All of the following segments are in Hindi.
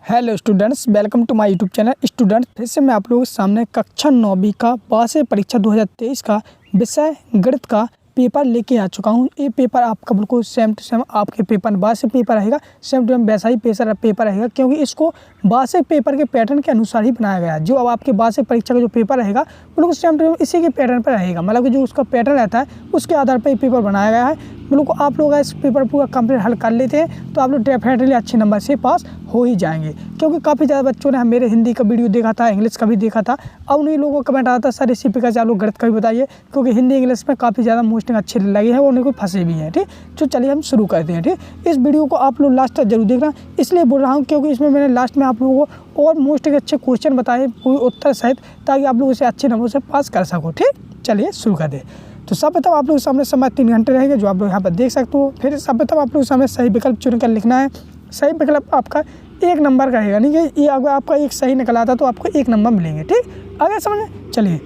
Hello students, welcome to my YouTube channel. Students, फिर से मैं आप लोगों के सामने कक्षा 9वीं का वार्षिक परीक्षा 2023 का विषय गणित का पेपर लेके आ चुका हूँ। ये पेपर आपका बिल्कुल सेम टू सेम आपके पेपर वार्षिक पेपर रहेगा, सेम टू सेम वैसा ही पेपर रहेगा, क्योंकि इसको वार्षिक पेपर के पैटर्न के अनुसार ही बनाया गया है। जो अब आपके वार्षिक परीक्षा का जो पेपर रहेगा बिल्कुल सेम टू सेम इसी के पैटर्न पर रहेगा, मतलब कि जो उसका पैटर्न रहता है उसके आधार पर ये पेपर बनाया गया है। बिल्कुल आप लोग इस पेपर पूरा कंप्लीट हल कर लेते हैं तो आप लोग डेफिनेटली अच्छे नंबर से पास हो ही जाएंगे, क्योंकि काफ़ी ज़्यादा बच्चों ने मेरे हिंदी का वीडियो देखा था, इंग्लिश का भी देखा था। अब उन्हीं लोगों का कमेंट आता था सर इसी प्रकार से आप लोग गणित का भी बताइए, क्योंकि हिंदी इंग्लिश में काफ़ी ज़्यादा मोस्टिंग अच्छे लगे हैं और उन्हें कोई फंसे भी हैं। ठीक, तो चलिए हम शुरू करते हैं। ठीक, इस वीडियो को आप लोग लास्ट तक जरूर देखना, इसलिए बोल रहा हूँ क्योंकि इसमें मैंने लास्ट में आप लोगों को और मोस्ट अच्छे क्वेश्चन बताए पूरी उत्तर सहित, ताकि आप लोग इसे अच्छे नंबर से पास कर सको। ठीक, चलिए शुरू कर दें। तो सर्वप्रथम आप लोग के सामने समय 3 घंटे रहेंगे, जो आप लोग यहाँ पर देख सकते हो। फिर सर्वप्रथम आप लोग के सामने सही विकल्प चुनकर लिखना है। सही विकल्प आपका 1 नंबर का रहेगा, नहीं कि ये अगर आपका एक सही निकल आता तो आपको 1 नंबर मिलेंगे। ठीक, आगे समझ। चलिए,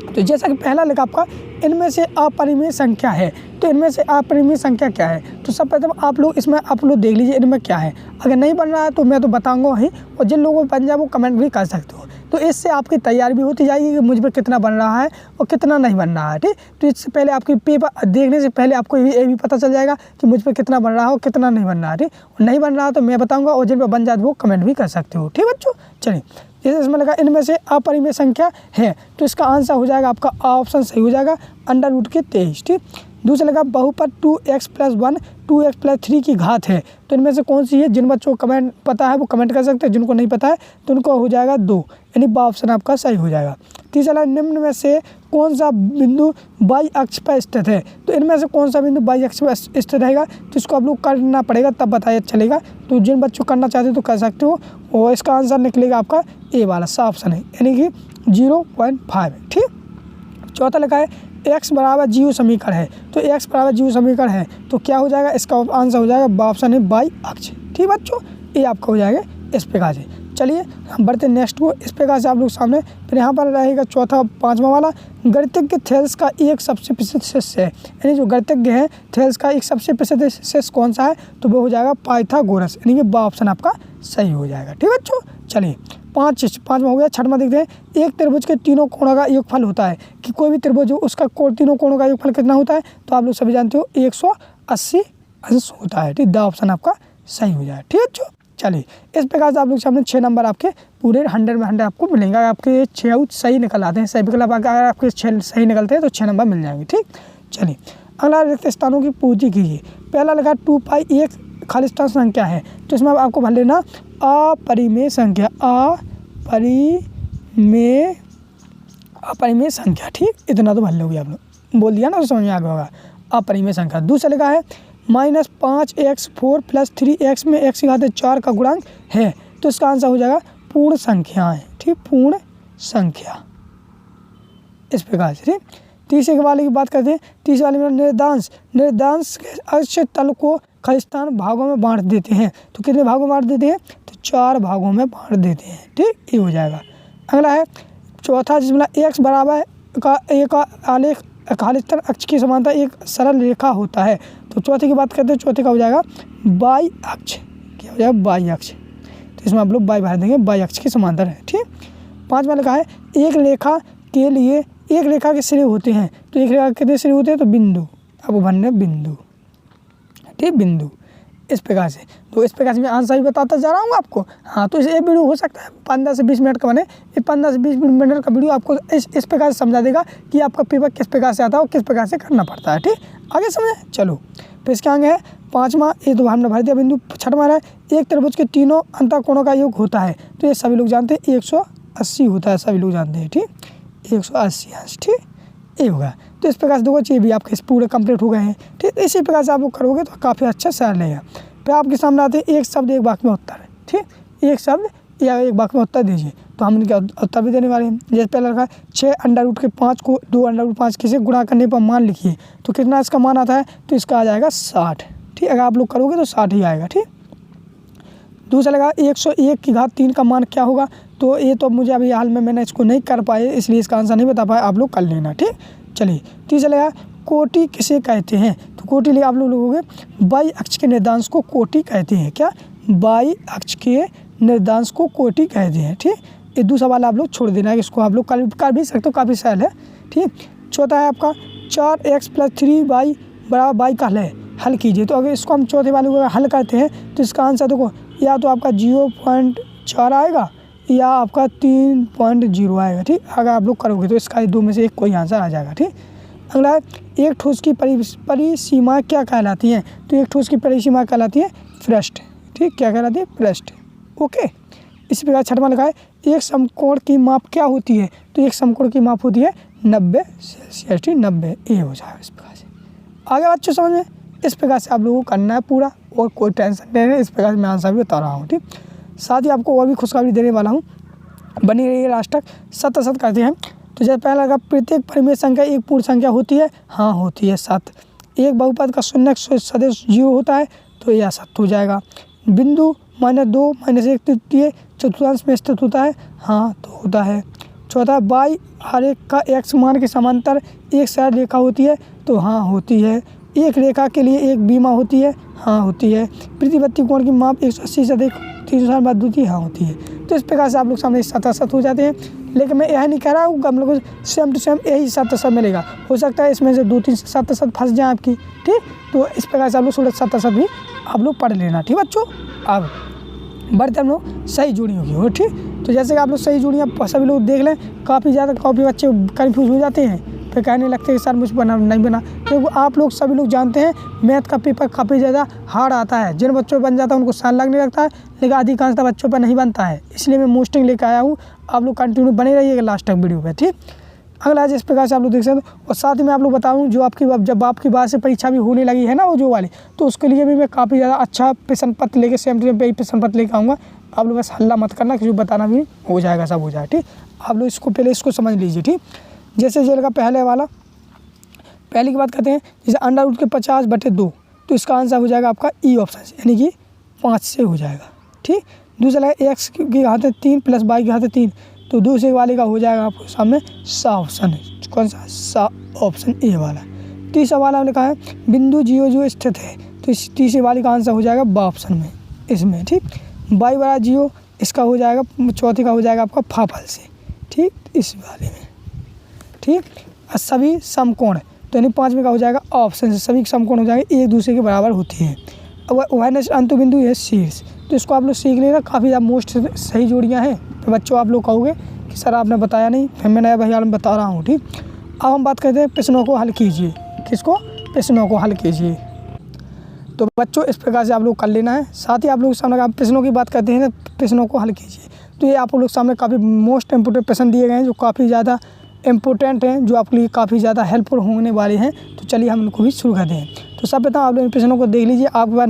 तो जैसा कि पहला लिखा आपका इनमें से अपरिमेय संख्या है, तो इनमें से अपरिमेय संख्या क्या है। तो सर्वप्रथम आप लोग इसमें आप लोग देख लीजिए इनमें क्या है। अगर नहीं बन रहा है तो मैं तो बताऊंगा ही, और जिन लोगों को बन जाए वो कमेंट भी कर सकते हो। तो इससे आपकी तैयारी भी होती जाएगी कि मुझ पर कितना बन रहा है और कितना नहीं बन रहा है। ठीक, तो इससे पहले आपकी पेपर देखने से पहले आपको ये भी पता चल जाएगा कि मुझ पर कितना बन रहा है और कितना नहीं बन रहा है। ठीक, और नहीं बन रहा तो मैं बताऊंगा, और जिन पर बन जाए वो कमेंट भी कर सकते हो। ठीक बच्चों, चलिए जैसे इसमें लगा इनमें से अपरिमेय संख्या है, तो इसका आंसर हो जाएगा आपका ऑप्शन सही हो जाएगा √23। ठीक, दूसरा लगा बहुपद 2x + 1 2x + 3 की घात है, तो इनमें से कौन सी है। जिन बच्चों को कमेंट पता है वो कमेंट कर सकते हैं, जिनको नहीं पता है तो उनको हो जाएगा 2, यानी ऑप्शन आपका सही हो जाएगा। तीसरा निम्न में से कौन सा बिंदु y अक्ष पर स्थित है, तो इनमें से कौन सा बिंदु y अक्ष पर स्थित रहेगा, तो इसको आप लोग करना पड़ेगा तब बताया चलेगा। तो जिन बच्चों करना चाहते हो तो कर सकते हो, और इसका आंसर निकलेगा आपका ए वाला सा ऑप्शन है, यानी कि 0.5। ठीक, चौथा लिखा है x = 0 समीकरण है, तो x = 0 समीकरण है तो क्या हो जाएगा, इसका आंसर हो जाएगा ऑप्शन है y अक्ष। ठीक बच्चों, ये आपका हो जाएगा इस प्रकार से। चलिए हम बढ़ते नेक्स्ट को। इस प्रकार से आप लोग सामने फिर यहाँ पर रहेगा चौथा 5वां वाला गणितज्ञ थेल्स का एक सबसे प्रसिद्ध शिष्य है, यानी जो गणितज्ञ है थेल्स का एक सबसे प्रसिद्ध शिष्य कौन सा है, तो वो हो जाएगा पाइथागोरस, यानी कि ऑप्शन आपका सही हो जाएगा। ठीक बच्चों, चलिए 5वां हो गया। 6वां देखते हैं एक त्रिभुज के तीनों कोणों का योगफल होता है, कि कोई भी त्रिभुज हो उसका तीनों कोणों का योगफल कितना होता है, तो आप लोग सभी जानते हो 180 अंश होता है। ठीक, ऑप्शन आपका सही हो जाएगा। ठीक बच्चों, चलिए इस प्रकार से आप लोग सामने 6 नंबर आपके पूरे 100 में 100 आपको मिलेंगे। आपके 6 सही निकल आते हैं, सही विकल्प अगर आपके 6 सही निकलते हैं तो 6 नंबर मिल जाएंगे। ठीक, चलिए अगला रिक्त स्थानों की पूर्ति कीजिए। पहला लिखा 2π एक खालिस्तान संख्या है, तो इसमें आपको भर लेना अपरिमेय संख्या, अपरिमेय संख्या। ठीक, इतना तो भर लोगे आप लोग, बोल दिया ना तो समझ में आ गया होगा अपरिमेय संख्या। दूसरा लिखा है -5x4 + 3x में x की घात 4 का गुणांक है, तो इसका आंसर हो जाएगा पूर्ण संख्याएं। ठीक, पूर्ण संख्या इस प्रकार से। ठीक, तीसरे वाले की बात करते हैं। तीसरे वाले में निर्देशांक के अक्ष तल को खालिस्तान भागों में बांट देते हैं, तो कितने भागों में बांट देते हैं, तो 4 भागों में बांट देते हैं। ठीक, ये हो जाएगा। अगला है चौथा, जिसमें x बराबर का एक आलेख खालिस्तान अक्ष की समांतर एक सरल रेखा होता है, तो चौथे की बात करते हैं। चौथे का हो जाएगा y अक्ष, क्या हो जाएगा y अक्ष, तो इसमें आप लोग y भर देंगे, y अक्ष की समांतर है। ठीक, 5वां लिखा है एक रेखा के लिए एक रेखा के सिरे होते हैं, तो एक रेखा के कितने सिरे होते हैं, तो बिंदु, आपको भरने बिंदु। ठीक, बिंदु इस प्रकार से। तो इस प्रकार से मैं आंसर भी बताता जा रहा हूँ आपको। हाँ, तो ये वीडियो हो सकता है 15 से 20 मिनट का बने, ये 15 से 20 मिनट का वीडियो आपको इस प्रकार से समझा देगा कि आपका पेपर किस प्रकार से आता है और किस प्रकार से करना पड़ता है। ठीक, आगे समझे। चलो फिर इसके आगे है 5वां, ये तो हमने भर दिया बिंदु। 6वां है एक त्रिभुज के तीनों अंतःकोणों का योग होता है, तो ये सभी लोग जानते हैं 180 होता है, सभी लोग जानते हैं। ठीक, 180 अंश। ठीक, ये होगा। तो इस प्रकार से देखो ये भी आपके इस पूरे कंप्लीट हो गए हैं। ठीक, इसी प्रकार से आप लोग करोगे तो काफ़ी अच्छा सरल रहेगा। फिर आपके सामने आते हैं एक शब्द एक वाक्य में उत्तर है। ठीक, एक शब्द या एक वाक्य में उत्तर दीजिए, तो हम इनके उत्तर भी देने वाले हैं। जैसे पहला रखा है 6 √5 को 2 √5 से गुणा करने पर मान लिखिए, तो कितना इसका मान आता है, तो इसका आ जाएगा 60। ठीक, अगर आप लोग करोगे तो 60 ही आएगा। ठीक, दूसरा लगा 101 की घात 3 का मान क्या होगा, तो ये तो मुझे अभी हाल में मैंने इसको नहीं कर पाए, इसलिए इसका आंसर नहीं बता पाया, आप लोग कर लेना। ठीक, चलिए तीसरा लगा कोटि किसे कहते हैं, तो कोटि लिए आप लोग लोगोगे y अक्ष के निर्देशांक को कोटि कहते हैं। क्या, y अक्ष के निर्देशांक को कोटि कहते हैं। ठीक, ये दूसरा वाला आप लोग छोड़ देना है, इसको आप लोग कर भी सकते हो, काफ़ी सरल है। ठीक, चौथा है आपका 4x + 3y = y का हल कीजिए। तो अगर इसको हम चौथे वाले को हल करते हैं तो इसका आंसर देखो, या तो आपका 0.4 आएगा या आपका 3.0 आएगा। ठीक, अगर आप लोग करोगे तो इसका दो में से एक कोई आंसर आ जाएगा। ठीक, अगला है एक ठोस की परिसीमा क्या कहलाती है? तो एक ठोस की परिसीमा कहलाती है पृष्ठ। ठीक, क्या कहलाती है? पृष्ठ। ओके, इसी प्रकार छठवां लिखा है एक समकोण की माप क्या होती है? तो एक समकोण की माप होती है 90 सेल्सियस। ठीक, 90 ये हो जाएगा इस प्रकार से। आगे बच्चों समझ में, इस प्रकार से आप लोगों को करना है पूरा, और कोई टेंशन नहीं है। इस प्रकार से मैं आंसर भी बता रहा हूँ। ठीक, साथ ही आपको और भी खुशखबरी देने वाला हूँ, बनी रही है लास्ट तक। 7 करते हैं। तो जैसे पहला लगा प्रत्येक परिमेय संख्या एक पूर्ण संख्या होती है? हाँ होती है, 7। एक बहुपद का शून्य सदिश 0 होता है तो यह 7 हो जाएगा। बिंदु -2 -1 तृतीय चतुर्थांश में स्थित होता है? हाँ तो होता है। चौथा y आरेख का x मान के समांतर एक सरल रेखा होती है? तो हाँ होती है। एक रेखा के लिए एक बीमा होती है? हाँ होती है। प्रतिपत्ति कोण की माप 180 से अधिक 360 बार होती है? हाँ होती है। तो इस प्रकार से आप लोग सामने 7 हो जाते हैं। लेकिन मैं यह नहीं कह रहा हूँ हम लोग को सेम टू सेम यही 7 मिलेगा, हो सकता है इसमें से 2-3 7 फंस जाए आपकी। ठीक, तो इस प्रकार से आप लोग 16 भी आप लोग पढ़ लेना। ठीक बच्चों, अब बढ़ते हम लोग सही जोड़ियों की ओर। ठीक, तो जैसे कि आप लोग सही जोड़ियाँ सभी लोग देख लें, काफ़ी ज़्यादा काफ़ी बच्चे कन्फ्यूज हो जाते हैं, फिर कहने लगते हैं सर मुझे बना नहीं बना। क्योंकि आप लोग सभी लोग जानते हैं मैथ का पेपर काफ़ी ज़्यादा हार्ड आता है। जिन बच्चों पर बन जाता है उनको आसान लगने लगता है, लेकिन अधिकांशतः बच्चों पर नहीं बनता है। इसलिए मैं मोस्टिंग लेकर आया हूँ, आप लोग कंटिन्यू बने रहिएगा लास्ट तक वीडियो पे। ठीक, अगला इस प्रकार से आप लोग देख सकते हो। और साथ ही मैं आप लोग बताऊँ जो आपकी जब आपकी बात से परीक्षा भी होने लगी है ना वो जो वाली, तो उसके लिए भी मैं काफ़ी ज़्यादा अच्छा प्रश्न पत्र लेके सेम टू सेम पे प्रश्न पत्र लेकर आऊँगा। आप लोग बस हल्ला मत करना, क्योंकि बताना भी हो जाएगा, सब हो जाएगा। ठीक, आप लोग इसको पहले इसको समझ लीजिए। ठीक, जैसे जेल का पहले वाला, पहले की बात करते हैं, जैसे √ के 50/2, तो इसका आंसर हो जाएगा आपका ई ऑप्शन से, यानी कि 5 से हो जाएगा। ठीक, दूसरा है x की घात 3 + y की घात 3, तो दूसरे वाले का हो जाएगा आपको सामने सा ऑप्शन है। कौन सा? सा ऑप्शन ए वाला। तीसरा वाला हमने कहा है बिंदु 0 स्थित है, तो इस तीसरे वाले का आंसर हो जाएगा ब ऑप्शन में इसमें। ठीक, y = 0 इसका हो जाएगा, चौथे का हो जाएगा आपका फाफल से। ठीक, इस वाले में। ठीक, और सभी समकोण, तो यानी 5वें का हो जाएगा ऑप्शन से, सभी समकोण हो जाएंगे एक दूसरे के बराबर होती है। वह अंतु बिंदु है शीर्ष, तो इसको आप लोग सीख लेना, काफ़ी ज़्यादा मोस्ट सही जोड़ियाँ हैं। तो बच्चों आप लोग कहोगे कि सर आपने बताया नहीं, फिर मैं नया भैया बता रहा हूँ। ठीक, अब हम बात करते हैं प्रश्नों को हल कीजिए। किसको? प्रश्नों को हल कीजिए। तो बच्चों इस प्रकार से आप लोग कर लेना है। साथ ही आप लोग सामने आप प्रश्नों की बात करते हैं ना, प्रश्नों को हल कीजिए। तो ये आप लोग सामने काफ़ी मोस्ट इम्पोर्टेंट प्रश्न दिए गए हैं, जो काफ़ी ज़्यादा इम्पोर्टेंट हैं, जो आपके लिए काफ़ी ज़्यादा हेल्पफुल होने वाले हैं। तो चलिए हम इनको भी शुरू करते हैं। तो सब प्रथम आप लोग इन प्रश्नों को देख लीजिए। आपके पास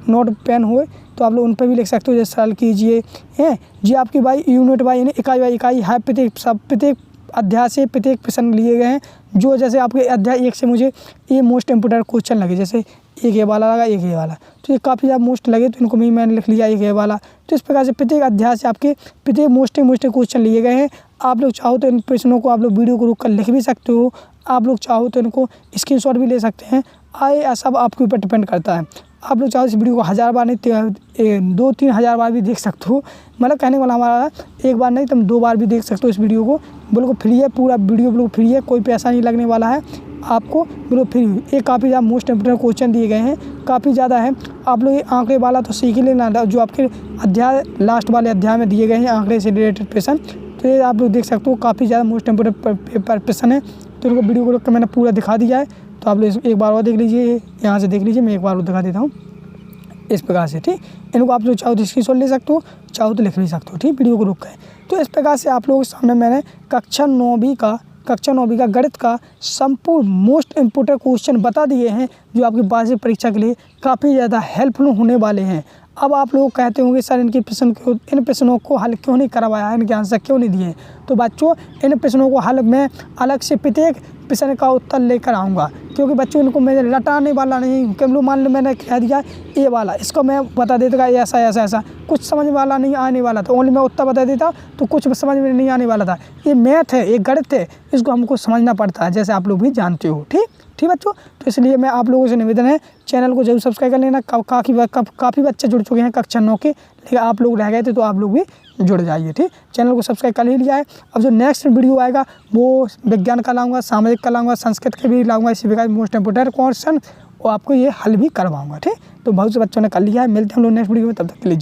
नोट पेन हो तो आप लोग उन पर भी लिख सकते हो, जैसे सरल कीजिए हैं जी आपकी बाई यूनिट बाई यानी इकाई बाई इकाई है। प्रत्येक अध्याय से प्रत्येक प्रश्न लिए गए हैं, जो जैसे आपके अध्याय 1 से मुझे ये मोस्ट इंपोर्टेंट क्वेश्चन लगे, जैसे एक ये वाला लगा, एक ये वाला, तो ये काफ़ी ज़्यादा मोस्ट लगे, तो इनको भी मैंने लिख लिया एक ये वाला। तो इस प्रकार से प्रत्येक अध्याय से आपके प्रत्येक मोस्ट क्वेश्चन लिए गए हैं। आप लोग चाहो तो इन प्रश्नों को आप लोग वीडियो को रोक कर लिख भी सकते हो, आप लोग चाहो तो इनको स्क्रीनशॉट भी ले सकते हैं। आए सब आपके ऊपर डिपेंड करता है। आप लोग चाहो इस वीडियो को 1000 बार नहीं 2-3 हज़ार बार भी देख सकते हो। मतलब कहने वाला हमारा एक बार नहीं तुम 2 बार भी देख सकते हो इस वीडियो को। बिल्कुल फ्री है, पूरा वीडियो बिल्कुल फ्री है, कोई पैसा नहीं लगने वाला है आपको, बिल्कुल फ्री। ये काफ़ी ज़्यादा मोस्ट इंपोर्टेंट क्वेश्चन दिए गए हैं, काफ़ी ज़्यादा है। आप लोग ये आंकड़े वाला तो सीख ही लेना, जो आपके अध्याय लास्ट वाले अध्याय में दिए गए हैं आंकड़े से रिलेटेड प्रश्न, तो ये आप लोग देख सकते हो। काफ़ी ज़्यादा मोस्ट इंपोर्टेंट प्रश्न है, तो इनको वीडियो को रोक कर मैंने पूरा दिखा दिया है। तो आप लोग एक बार और देख लीजिए, यहाँ से देख लीजिए, मैं एक बार और दिखा देता हूँ इस प्रकार से। ठीक, इनको आप लोग चाहो तो स्क्रीनशॉट ले सकते हो, चाहो तो लिख भी सकते हो। ठीक, वीडियो को रोक कर। तो इस प्रकार से आप लोगों के सामने मैंने कक्षा 9वीं का गणित का संपूर्ण मोस्ट इम्पोर्टेंट क्वेश्चन बता दिए हैं, जो आपकी वार्षिक परीक्षा के लिए काफ़ी ज़्यादा हेल्पफुल होने वाले हैं। अब आप लोग कहते होंगे सर इन प्रश्नों को हल क्यों नहीं करवाया, इनके आंसर क्यों नहीं दिए। तो बच्चों इन प्रश्नों को हल मैं अलग से प्रत्येक प्रश्न का उत्तर लेकर आऊँगा, क्योंकि बच्चों इनको मैं रटाने वाला नहीं। केवल मान लो मैंने कह दिया ये वाला, इसको मैं बता देता ऐसा ऐसा ऐसा, कुछ समझ वाला नहीं आने वाला था। ओनली मैं उत्तर बता देता तो कुछ समझ में नहीं आने वाला था। ये मैथ है, ये गणित है, इसको हमको समझना पड़ता है, जैसे आप लोग भी जानते हो। ठीक ठीक बच्चों। तो इसलिए मैं आप लोगों से निवेदन है चैनल को जरूर सब्सक्राइब कर लेना। काफ़ी बच्चे जुड़ चुके हैं कक्षा 9 के, लेकिन आप लोग रह गए थे तो आप लोग भी जुड़ जाइए, ठीक। चैनल को सब्सक्राइब कर ही लिया है। अब जो नेक्स्ट वीडियो आएगा वो विज्ञान का लाऊंगा, सामाजिक का लाऊंगा, संस्कृत के भी लाऊंगा, इसी प्रकार मोस्ट इंपोर्टेंट क्वेश्चन और आपको ये हल भी करवाऊंगा, ठीक। तो बहुत से बच्चों ने कर लिया है। मिलते हैं हम लोग नेक्स्ट वीडियो में, तब तक के लिए।